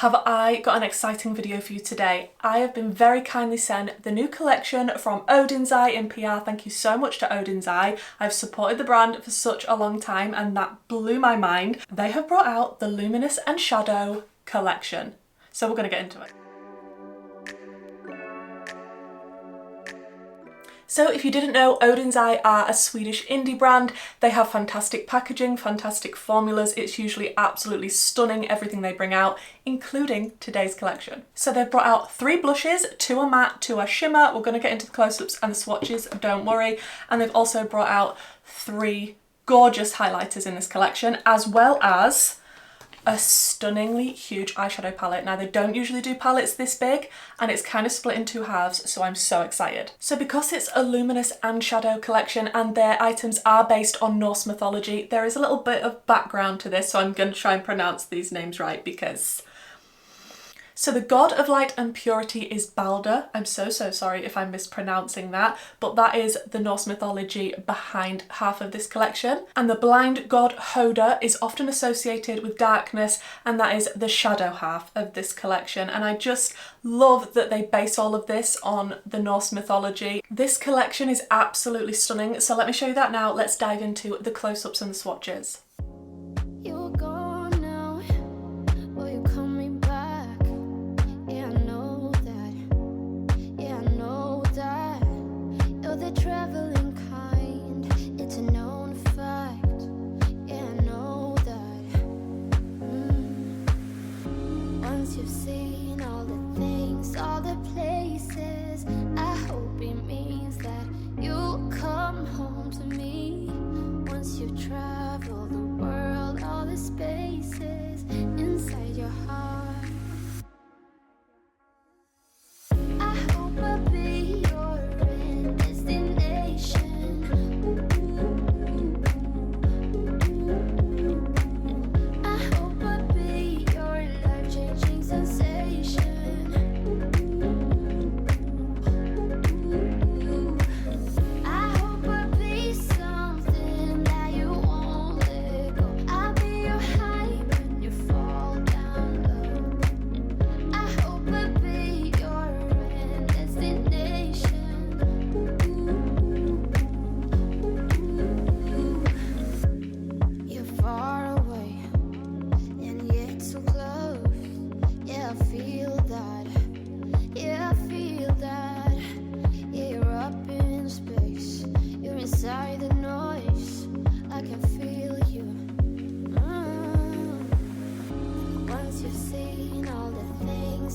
Have I got an exciting video for you today? I have been very kindly sent the new collection from Wenzdae in PR. Thank you so much to Wenzdae. I've supported the brand for such a long time and that blew my mind. They have brought out the Luminous and Shadow collection. So we're going to get into it. So if you didn't know, Wenzdae are a Swedish indie brand. They have fantastic packaging, fantastic formulas. It's usually absolutely stunning, everything they bring out, including today's collection. So they've brought out 3 blushes, 2 are matte, 2 are shimmer. We're going to get into the close-ups and the swatches, don't worry. And they've also brought out 3 gorgeous highlighters in this collection, as well as a stunningly huge eyeshadow palette. Now they don't usually do palettes this big and it's kind of split in 2 halves, so I'm so excited. So because it's a luminous and shadow collection and their items are based on Norse mythology, there is a little bit of background to this, so I'm going to try and pronounce these names right because... So the god of light and purity is Balder. I'm so sorry if I'm mispronouncing that, but that is the Norse mythology behind half of this collection. And the blind god Hoda is often associated with darkness, and that is the shadow half of this collection. And I just love that they base all of this on the Norse mythology. This collection is absolutely stunning, so let me show you that now. Let's dive into the close-ups and the swatches. Traveling kind, it's a known fact. Yeah, I know that. Once you've seen all the things, all the places, I hope it means that you'll come home to me. Once you've traveled the world, all the spaces inside your heart. I hope I'll be your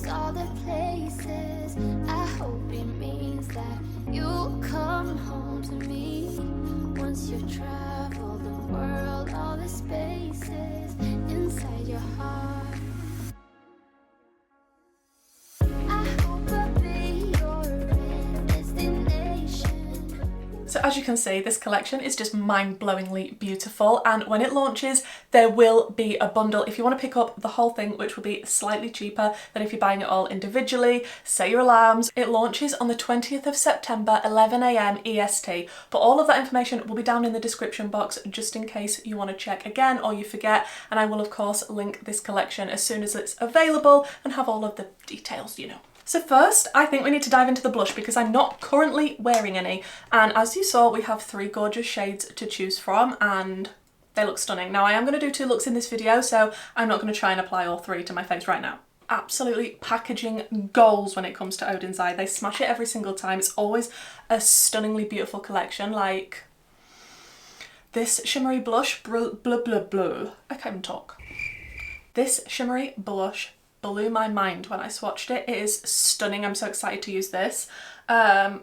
all the places, I hope it means that you'll come home to me. Once you've traveled the world, all the spaces inside your heart. So as you can see, this collection is just mind-blowingly beautiful, and when it launches there will be a bundle if you want to pick up the whole thing, which will be slightly cheaper than if you're buying it all individually. Set your alarms. It launches on the 20th of September, 11 AM EST, but all of that information will be down in the description box just in case you want to check again or you forget, and I will of course link this collection as soon as it's available and have all of the details, you know. So first, I think we need to dive into the blush because I'm not currently wearing any. And as you saw, we have 3 gorgeous shades to choose from and they look stunning. Now I am going to do 2 looks in this video, so I'm not going to try and apply all 3 to my face right now. Absolutely packaging goals when it comes to Wenzdae. They smash it every single time. It's always a stunningly beautiful collection. Like this shimmery blush, I can't even talk. This shimmery blush blew my mind when I swatched it. It is stunning. I'm so excited to use this. I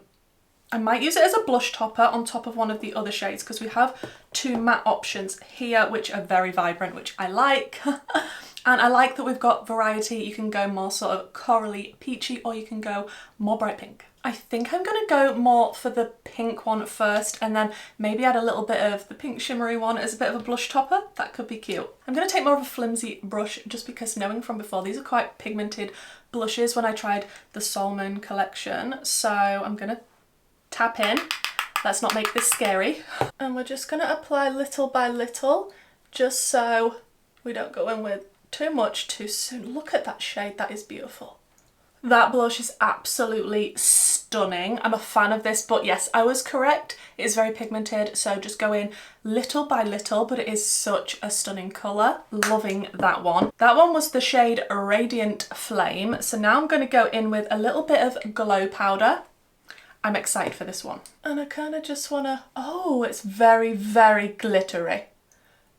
might use it as a blush topper on top of one of the other shades because we have 2 matte options here which are very vibrant, which I like. And I like that we've got variety. You can go more sort of corally peachy or you can go more bright pink. I think I'm going to go more for the pink one first and then maybe add a little bit of the pink shimmery one as a bit of a blush topper. That could be cute. I'm going to take more of a flimsy brush just because knowing from before, these are quite pigmented blushes when I tried the Solomon collection. So I'm going to tap in. Let's not make this scary. And we're just going to apply little by little just so we don't go in with Too much too soon. Look at that shade, that is beautiful. That blush is absolutely stunning. I'm a fan of this, but yes, I was correct. It is very pigmented, so just go in little by little, but it is such a stunning colour. Loving that one. That one was the shade Radiant Flame. So now I'm going to go in with a little bit of glow powder. I'm excited for this one. And I kind of just want to, oh, it's very, very glittery.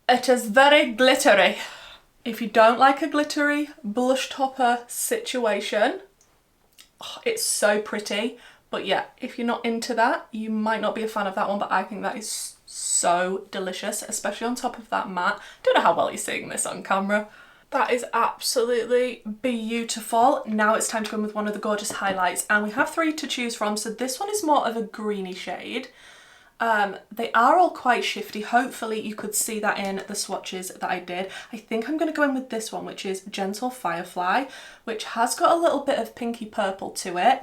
It is very glittery. If you don't like a glittery blush topper situation, oh, it's so pretty. But yeah, if you're not into that, you might not be a fan of that one, but I think that is so delicious, especially on top of that matte. Don't know how well you're seeing this on camera. That is absolutely beautiful. Now it's time to go in with one of the gorgeous highlights, and we have 3 to choose from. So this one is more of a greeny shade. They are all quite shifty. Hopefully you could see that in the swatches that I did. I think I'm going to go in with this one, which is Gentle Firefly, which has got a little bit of pinky purple to it.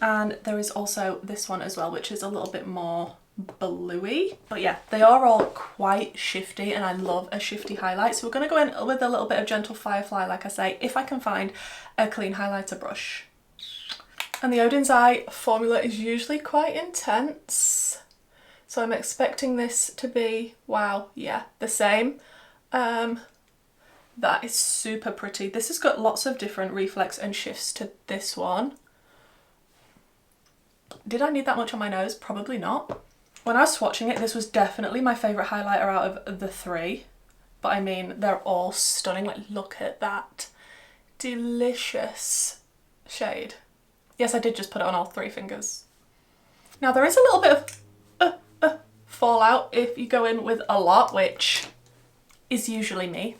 And there is also this one as well, which is a little bit more bluey. But yeah, they are all quite shifty, and I love a shifty highlight. So we're going to go in with a little bit of Gentle Firefly, like I say, if I can find a clean highlighter brush. And the Odens Eye formula is usually quite intense, so I'm expecting this to be, wow, yeah, the same. That is super pretty. This has got lots of different reflex and shifts to this one. Did I need that much on my nose? Probably not. When I was swatching it, this was definitely my favourite highlighter out of the 3. But I mean, they're all stunning. Like, look at that delicious shade. Yes, I did just put it on all 3 fingers. Now there is a little bit of fallout if you go in with a lot, which is usually me.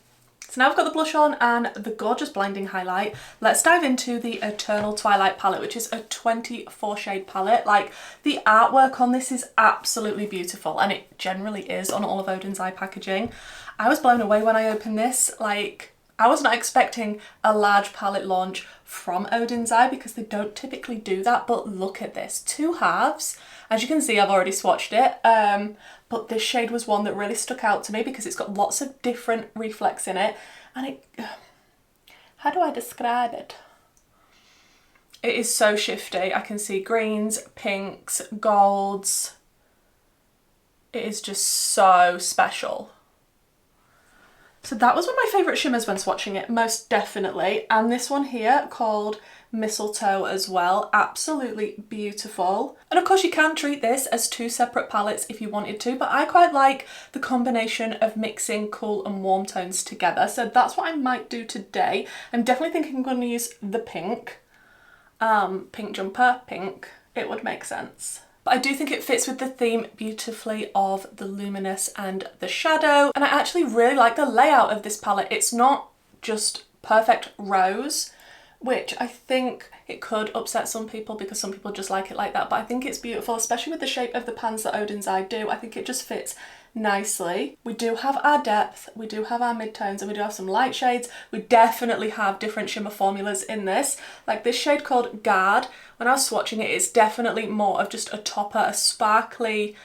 So now I've got the blush on and the gorgeous blinding highlight. Let's dive into the Eternal Twilight palette, which is a 24 shade palette. Like, the artwork on this is absolutely beautiful, and it generally is on all of Odens Eye packaging. I was blown away when I opened this. Like, I was not expecting a large palette launch from Odens Eye because they don't typically do that, but look at this, 2 halves. As you can see, I've already swatched it, but this shade was one that really stuck out to me because it's got lots of different reflex in it, and it, how do I describe it? It is so shifty. I can see greens, pinks, golds. It is just so special. So that was one of my favourite shimmers when swatching it, most definitely. And this one here called Mistletoe as well, absolutely beautiful. And of course you can treat this as 2 separate palettes if you wanted to, but I quite like the combination of mixing cool and warm tones together. So that's what I might do today. I'm definitely thinking I'm going to use the pink, pink jumper, pink. It would make sense. But I do think it fits with the theme beautifully of the luminous and the shadow. And I actually really like the layout of this palette. It's not just perfect rose, which I think it could upset some people because some people just like it like that. But I think it's beautiful, especially with the shape of the pans that Odens Eye do. I think it just fits nicely. We do have our depth, we do have our midtones, and we do have some light shades. We definitely have different shimmer formulas in this. Like this shade called Guard, when I was swatching it, it's definitely more of just a topper, a sparkly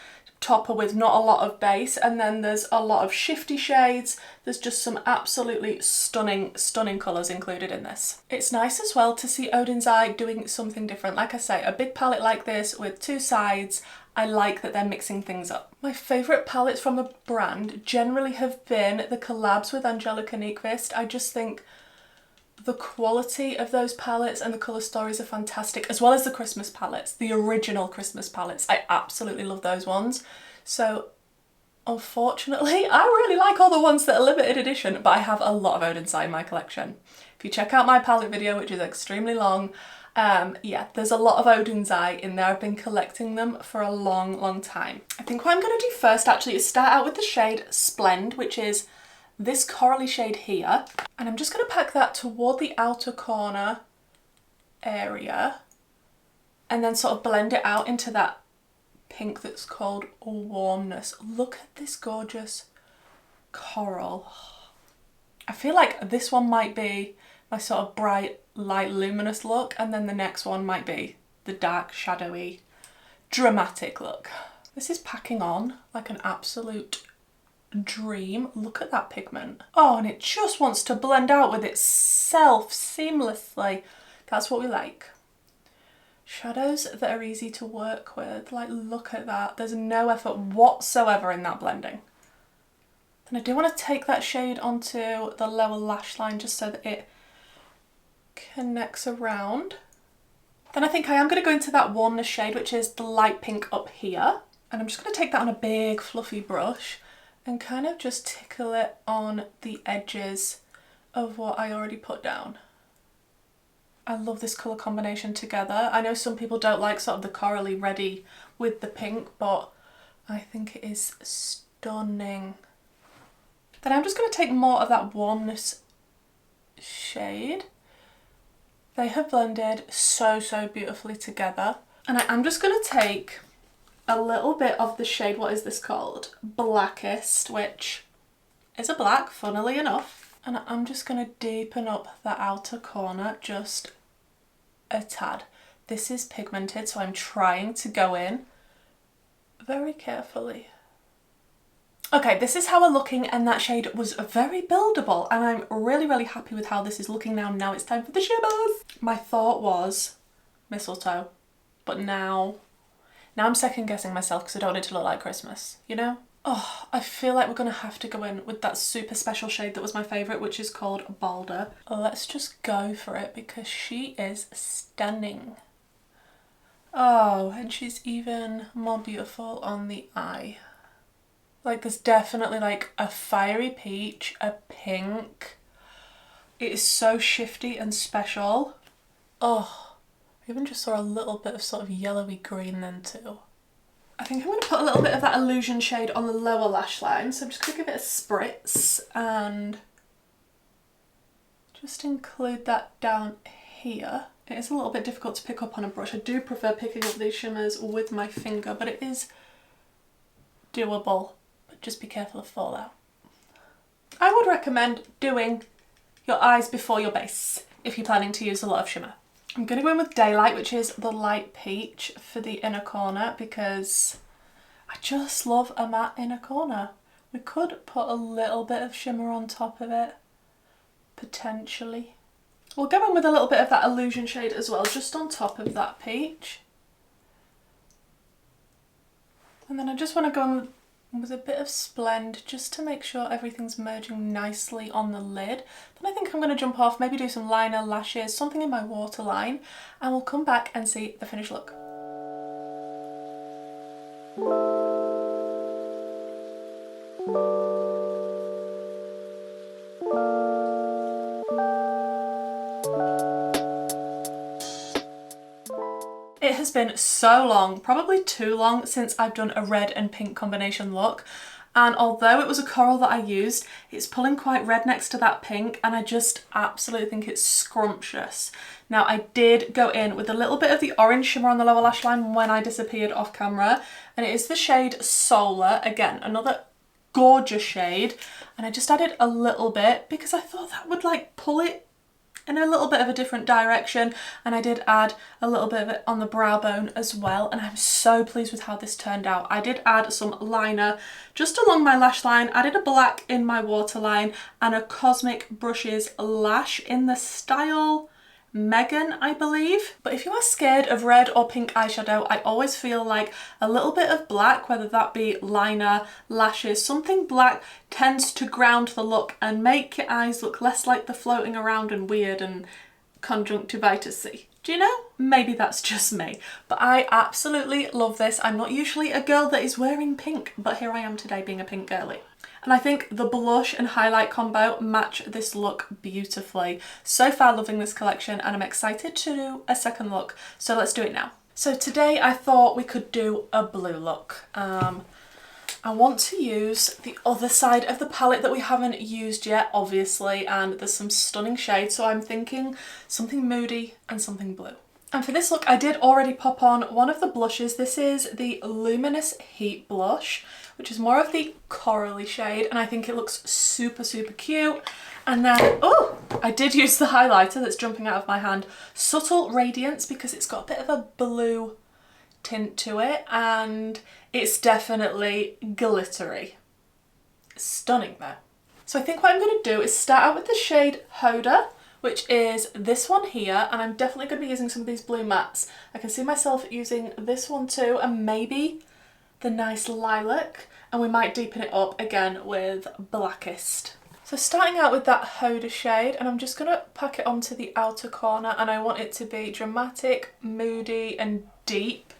topper with not a lot of base, and then there's a lot of shifty shades. There's just some absolutely stunning colours included in this. It's nice as well to see Odens Eye doing something different. Like I say, a big palette like this with 2 sides, I like that they're mixing things up. My favourite palettes from the brand generally have been the collabs with Angelica Nyqvist. I just think the quality of those palettes and the colour stories are fantastic, as well as the Christmas palettes, the original Christmas palettes. I absolutely love those ones. So unfortunately, I really like all the ones that are limited edition, but I have a lot of Odens Eye in my collection. If you check out my palette video, which is extremely long, yeah, there's a lot of Odens Eye in there. I've been collecting them for a long time. I think what I'm going to do first actually is start out with the shade Splend, which is this corally shade here, and I'm just going to pack that toward the outer corner area and then sort of blend it out into that pink that's called Warmness. Look at this gorgeous coral. I feel like this one might be my sort of bright, light, luminous look, and then the next one might be the dark, shadowy, dramatic look. This is packing on like an absolute dream. Look at that pigment. Oh, and it just wants to blend out with itself seamlessly. That's what we like. Shadows that are easy to work with. Like, look at that. There's no effort whatsoever in that blending. And I do want to take that shade onto the lower lash line just so that it connects around. Then I think I am going to go into that warmness shade, which is the light pink up here. And I'm just going to take that on a big fluffy brush and kind of just tickle it on the edges of what I already put down. I love this colour combination together. I know some people don't like sort of the corally reddy with the pink, but I think it is stunning. Then I'm just going to take more of that warmness shade. They have blended so beautifully together. And I am just going to take a little bit of the shade, what is this called? Blackest, which is a black, funnily enough. And I'm just going to deepen up the outer corner just a tad. This is pigmented, so I'm trying to go in very carefully. Okay, this is how we're looking, and that shade was very buildable, and I'm really happy with how this is looking now. Now it's time for the shimmers. My thought was mistletoe, but now I'm second guessing myself because I don't want it to look like Christmas, you know? Oh, I feel like we're gonna have to go in with that super special shade that was my favourite, which is called Balder. Let's just go for it because she is stunning. Oh, and she's even more beautiful on the eye. Like, there's definitely like a fiery peach, a pink. It is so shifty and special. Oh, I even just saw a little bit of sort of yellowy green then too. I think I'm going to put a little bit of that illusion shade on the lower lash line. So I'm just going to give it a spritz and just include that down here. It is a little bit difficult to pick up on a brush. I do prefer picking up these shimmers with my finger, but it is doable. But just be careful of fallout. I would recommend doing your eyes before your base if you're planning to use a lot of shimmer. I'm going to go in with Daylight, which is the light peach, for the inner corner because I just love a matte inner corner. We could put a little bit of shimmer on top of it, potentially. We'll go in with a little bit of that illusion shade as well, just on top of that peach. And then I just want to go in with a bit of Splend just to make sure everything's merging nicely on the lid. Then I think I'm going to jump off, maybe do some liner, lashes, something in my waterline, and we'll come back and see the finished look. It has been so long, probably too long, since I've done a red and pink combination look, and although it was a coral that I used, it's pulling quite red next to that pink, and I just absolutely think it's scrumptious. Now, I did go in with a little bit of the orange shimmer on the lower lash line when I disappeared off camera, and it is the shade Solar, again, another gorgeous shade, and I just added a little bit because I thought that would like pull it in a little bit of a different direction, and I did add a little bit of it on the brow bone as well, and I'm so pleased with how this turned out. I did add some liner just along my lash line, added a black in my waterline, and a Cosmic Brushes lash in the style Megan, I believe. But if you are scared of red or pink eyeshadow, I always feel like a little bit of black, whether that be liner, lashes, something black tends to ground the look and make your eyes look less like they're floating around and weird and conjunctivitis-y. Do you know? Maybe that's just me, but I absolutely love this. I'm not usually a girl that is wearing pink, but here I am today being a pink girly. And I think the blush and highlight combo match this look beautifully. So far loving this collection, and I'm excited to do a second look. So let's do it now. So today I thought we could do a blue look. I want to use the other side of the palette that we haven't used yet, obviously, and there's some stunning shades. So I'm thinking something moody and something blue. And for this look, I did already pop on one of the blushes. This is the Luminous Heat Blush, which is more of the corally shade, and I think it looks super cute. And then, oh, I did use the highlighter that's jumping out of my hand, Subtle Radiance, because it's got a bit of a blue tint to it, and it's definitely glittery. stunning though. So I think what I'm going to do is start out with the shade Hoda, which is this one here, and I'm definitely going to be using some of these blue mattes. I can see myself using this one too, and maybe the nice lilac, and we might deepen it up again with Blackest. So starting out with that Hoda shade, and I'm just going to pack it onto the outer corner, and I want it to be dramatic, moody and deep,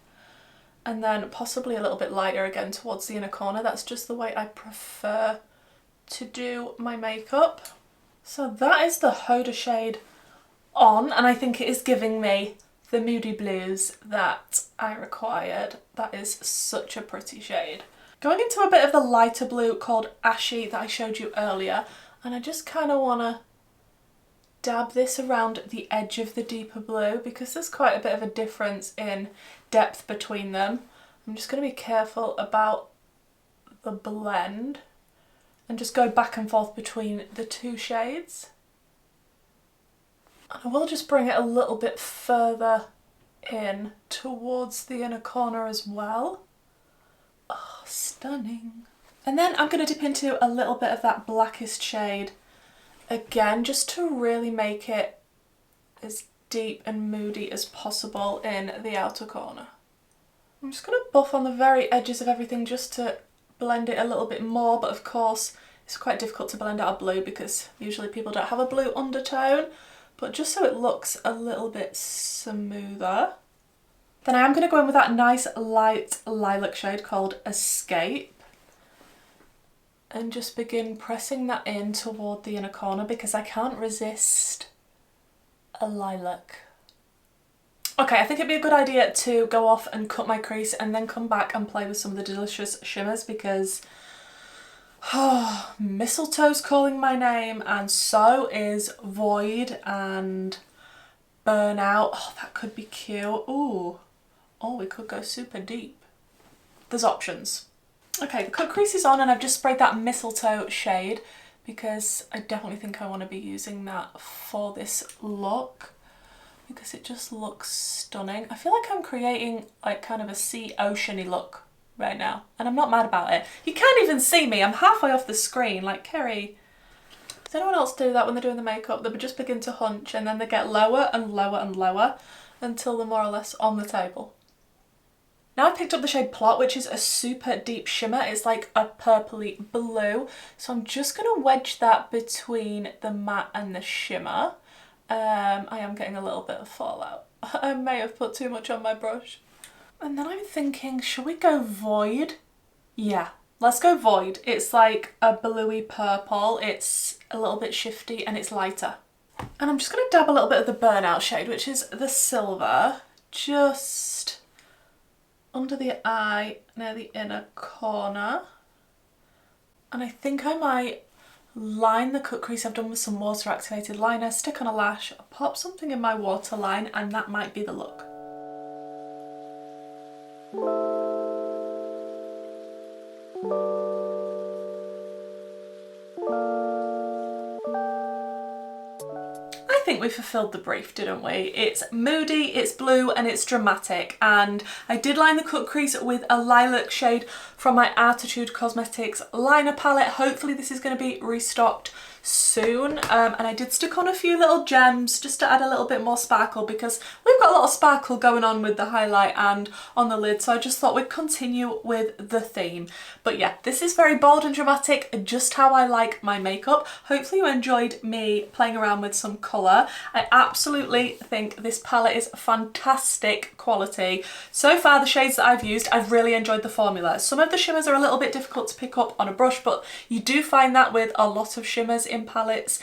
and then possibly a little bit lighter again towards the inner corner. That's just the way I prefer to do my makeup. So that is the Hoda shade on, and I think it is giving me the moody blues that I required. That is such a pretty shade. Going into a bit of the lighter blue called Ashy that I showed you earlier, and I just kind of want to dab this around the edge of the deeper blue because there's quite a bit of a difference in depth between them. I'm just going to be careful about the blend and just go back and forth between the two shades. And I will just bring it a little bit further in towards the inner corner as well. Oh, stunning. And then I'm going to dip into a little bit of that Blackest shade again, just to really make it as deep and moody as possible in the outer corner. I'm just going to buff on the very edges of everything just to blend it a little bit more, but of course it's quite difficult to blend out a blue because usually people don't have a blue undertone, but just so it looks a little bit smoother. Then I am going to go in with that nice light lilac shade called Escape and just begin pressing that in toward the inner corner because I can't resist a lilac. Okay, I think it'd be a good idea to go off and cut my crease and then come back and play with some of the delicious shimmers because Mistletoe's calling my name, and so is Void and Burnout. Oh, that could be cute. Ooh. Oh, we could go super deep. There's options. Okay, the cut crease is on and I've just sprayed that Mistletoe shade because I definitely think I want to be using that for this look because it just looks stunning. I feel like I'm creating like kind of a sea oceany look right now and I'm not mad about it. You can't even see me, I'm halfway off the screen. Like, Kerry, does anyone else do that when they're doing the makeup? They would just begin to hunch and then they get lower and lower and lower until they're more or less on the table. Now I've picked up the shade Plot, which is a super deep shimmer. It's like a purpley blue. So I'm just going to wedge that between the matte and the shimmer. I am getting a little bit of fallout. I may have put too much on my brush. And then I'm thinking, should we go Void? Yeah, let's go Void. It's like a bluey purple. It's a little bit shifty and it's lighter. And I'm just going to dab a little bit of the Burnout shade, which is the silver, just under the eye near the inner corner. And I think I might line the cut crease I've done with some water activated liner, stick on a lash, pop something in my waterline, and that might be the look. I think we fulfilled the brief, didn't we? It's moody, it's blue, and it's dramatic. And I did line the cut crease with a lilac shade from my Arttitude Cosmetics liner palette. Hopefully this is going to be restocked soon. And I did stick on a few little gems just to add a little bit more sparkle because we've got a lot of sparkle going on with the highlight and on the lid, so I just thought we'd continue with the theme. But yeah, this is very bold and dramatic, just how I like my makeup. Hopefully you enjoyed me playing around with some colour. I absolutely think this palette is fantastic quality. So far the shades that I've used, I've really enjoyed the formula. Some of the shimmers are a little bit difficult to pick up on a brush, but you do find that with a lot of shimmers in palettes.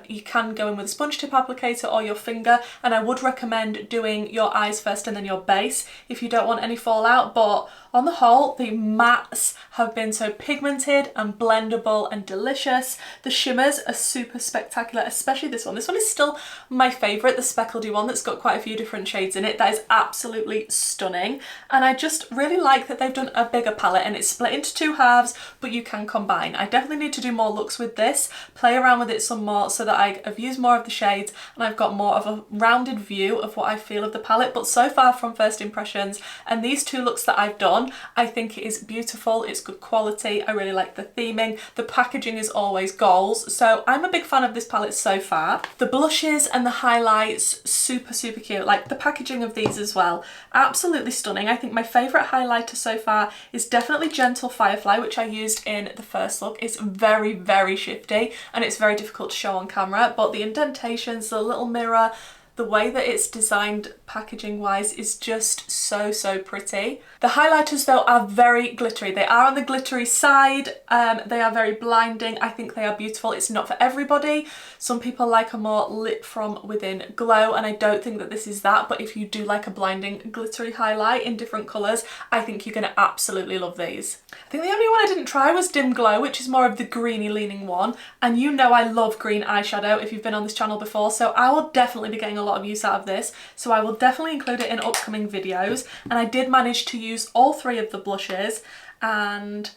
You can go in with a sponge tip applicator or your finger, and I would recommend doing your eyes first and then your base if you don't want any fallout. But on the whole, the mattes have been so pigmented and blendable and delicious. The shimmers are super spectacular, especially this one. This one is still my favourite, the speckledy one that's got quite a few different shades in it. That is absolutely stunning, and I just really like that they've done a bigger palette and it's split into two halves, but you can combine. I definitely need to do more looks with this, play around with it some more so that I've used more of the shades and I've got more of a rounded view of what I feel of the palette. But so far from first impressions and these two looks that I've done, I think it is beautiful, it's good quality, I really like the theming, the packaging is always goals, so I'm a big fan of this palette so far. The blushes and the highlights, super cute. Like the packaging of these as well, absolutely stunning. I think my favourite highlighter so far is definitely Gentle Firefly, which I used in the first look. It's very shifty and it's very difficult to show on camera, but the indentations, the little mirror, the way that it's designed packaging wise is just so pretty. The highlighters though are very glittery. They are on the glittery side. They are very blinding. I think they are beautiful. It's not for everybody. Some people like a more lit from within glow and I don't think that this is that, but if you do like a blinding glittery highlight in different colours, I think you're going to absolutely love these. I think the only one I didn't try was Dim Glow, which is more of the greeny leaning one, and you know I love green eyeshadow if you've been on this channel before, so I will definitely be getting a lot of use out of this, so I will definitely include it in upcoming videos. And I did manage to use all three of the blushes, and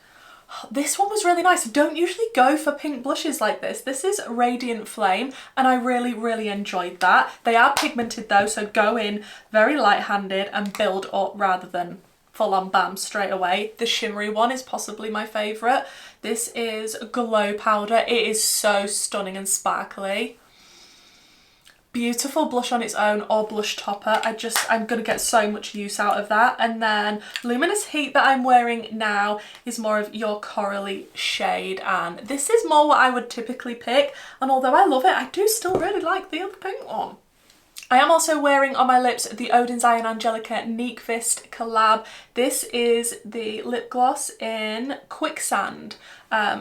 this one was really nice. I don't usually go for pink blushes like this. This is Radiant Flame and I really enjoyed that. They are pigmented though, so go in very light-handed and build up rather than full on bam straight away. The shimmery one is possibly my favourite. This is Glow Powder. It is so stunning and sparkly. Beautiful blush on its own or blush topper. I'm gonna get so much use out of that. And then Luminous Heat that I'm wearing now is more of your corally shade, and this is more what I would typically pick, and although I love it, I do still really like the other pink one. I am also wearing on my lips the Odens and Angelica Neek Fist collab. This is the lip gloss in Quicksand.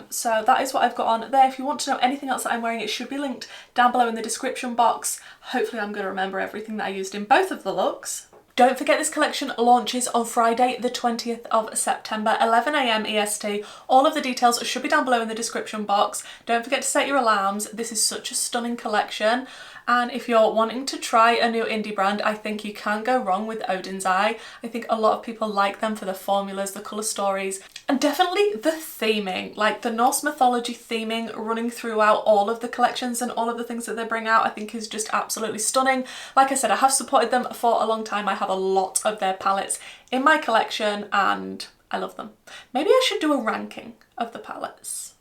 So that is what I've got on there. If you want to know anything else that I'm wearing, it should be linked down below in the description box. Hopefully I'm going to remember everything that I used in both of the looks. Don't forget this collection launches on Friday the 20th of September, 11 AM EST. All of the details should be down below in the description box. Don't forget to set your alarms. This is such a stunning collection. And if you're wanting to try a new indie brand, I think you can't go wrong with Odens. I think a lot of people like them for the formulas, the colour stories, and definitely the theming. Like the Norse mythology theming running throughout all of the collections and all of the things that they bring out, I think is just absolutely stunning. Like I said, I have supported them for a long time. I have a lot of their palettes in my collection and I love them. Maybe I should do a ranking of the palettes.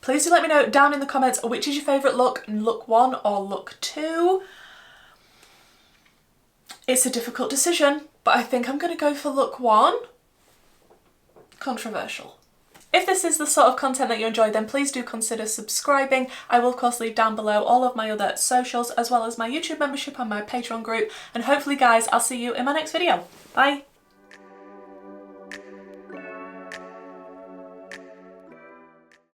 Please do let me know down in the comments which is your favourite look, look 1 or look 2. It's a difficult decision, but I think I'm going to go for look 1. Controversial. If this is the sort of content that you enjoy, then please do consider subscribing. I will of course leave down below all of my other socials as well as my YouTube membership and my Patreon group. And hopefully guys, I'll see you in my next video. Bye!